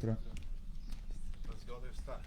jutro. Zgodaj vstaj.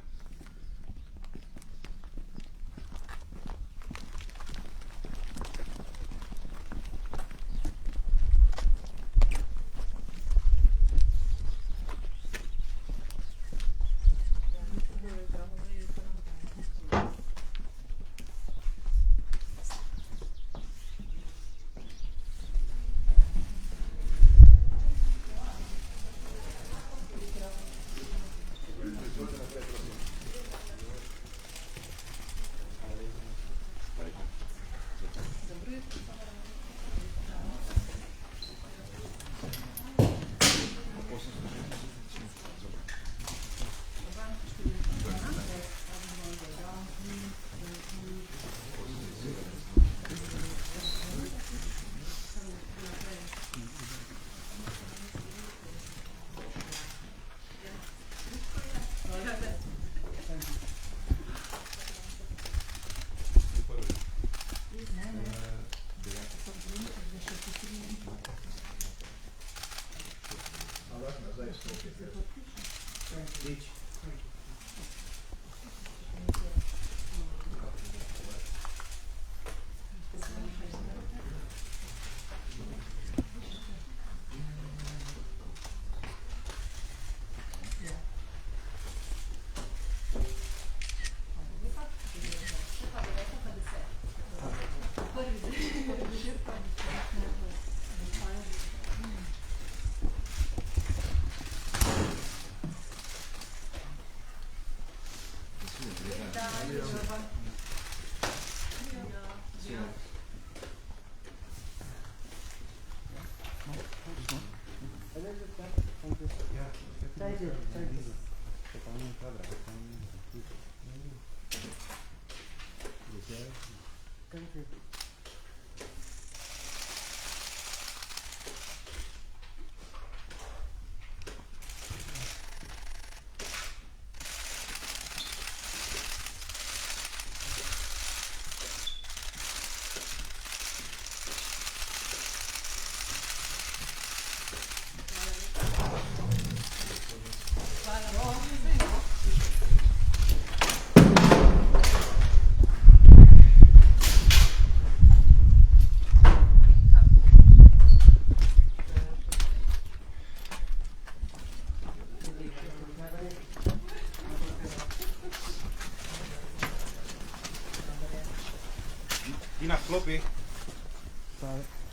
Tina, klopi.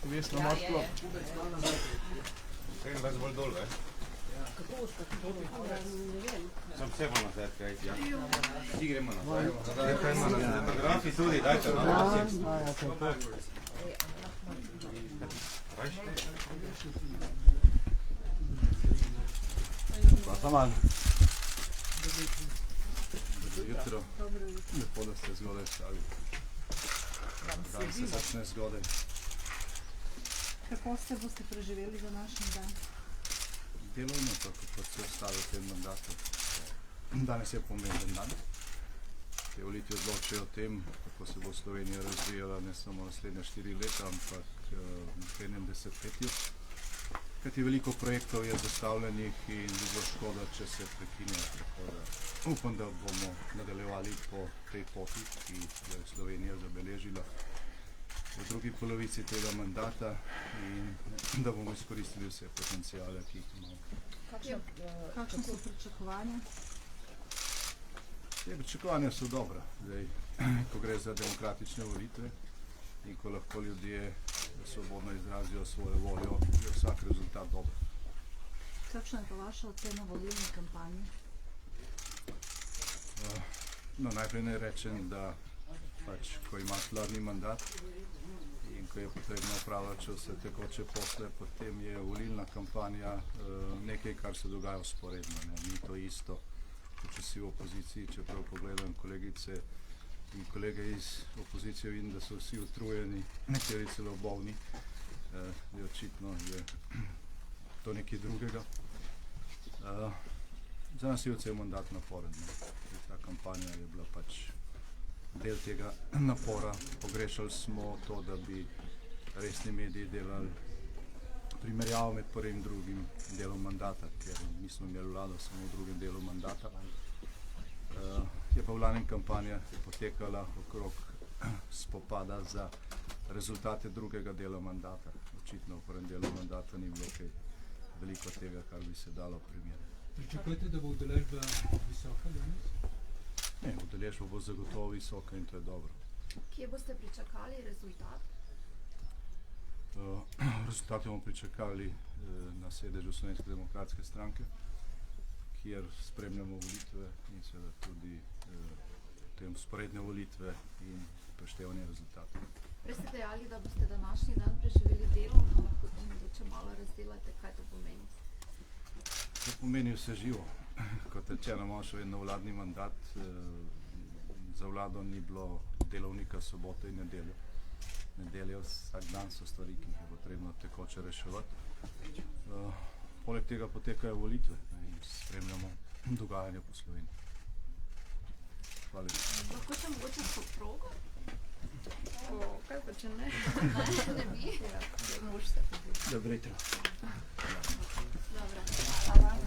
Ti veš, da imaš klop. Grem vas bolj dol, ve? Kako boš pa ti klopi? Ne vem. Sam vse bolj nazaj, kaj ti, ja. Ti gremo nazaj. Fotografi tudi, dajte na Pa samo. Jutro. Lepo, da ste zgodaj vstali. Dan se začne zgodaj. Kako boste preživeli današnji dan? Delovno, tako kot se ostalo v tem mandatu. Danes je pomemben dan. Te volitve odločajo o tem, kako se bo Slovenija razvijala ne samo naslednja 4 leta, ampak v naslednjem desetletju. Kajti veliko projektov je zastavljenih in bi bilo škoda, če se prekine. Tako da upam, da bomo nadaljevali po tej poti, ki jo je Slovenija zabeležila v drugi polovici tega mandata in da bomo izkoristili vse potencijale, ki jih imamo. Kakšne so pričakovanja? Pričakovanja so dobra. Zdaj, ko gre za demokratične volitve in ko lahko ljudje svobodno izrazijo svojo voljo, je vsak rezultat dober. Kakšna je pa vaša ocena volilne kampanje? No, najprej naj rečem, da pač, ko imaš vladni mandat in ko je potrebno upravljati vse tekoče posle, potem je volilna kampanja nekaj, kar se dogaja vzporedno. Ni to isto, če si v opoziciji, čeprav pogledam kolegice in kolege iz opozicije, vidim, da so vsi utrujeni, nekateri celo bolni. Očitno je to nekaj drugega. Za nas je cel mandat naporen. Ta kampanja je bila pač del tega napora. Pogrešali smo to, da bi resni mediji delali primerjavo med prvim in drugim delom mandata, ker nismo imeli vlado samo v drugem delu mandata. Je pa v lani kampanja potekala okrog spopada za rezultate drugega dela mandata. Očitno v prvem delu mandata ni bilo kaj veliko tega, kar bi se dalo primerjati. Pričakujete, da bo udeležba visoka danes? Ne, udeležba bo zagotovo visoka in to je dobro. Kje boste pričakali rezultat? Rezultate bomo pričakali na sedežu Slovenske demokratske stranke, kjer spremljamo volitve in seveda tudi potem sporedne volitve in preštevanje rezultatov. Prej ste dejali, da boste današnji dan preživeli delovno, lahko to mogoče malo razdelate, kaj to pomeni? To pomeni vse živo. Kot rečeno, imamo še vedno vladni mandat. Za vlado ni bilo delovnika sobote in nedeljo. Nedeljo vsak dan so stvari, ki jih je potrebno tekoče reševati. Poleg tega potekajo volitve in spremljamo dogajanje po Sloveniji. Hvala lepa. Lahko še mogoče s soprogo? Kaj pa če ne? Ne bi? Mož se. Dobro jutro. Dobro.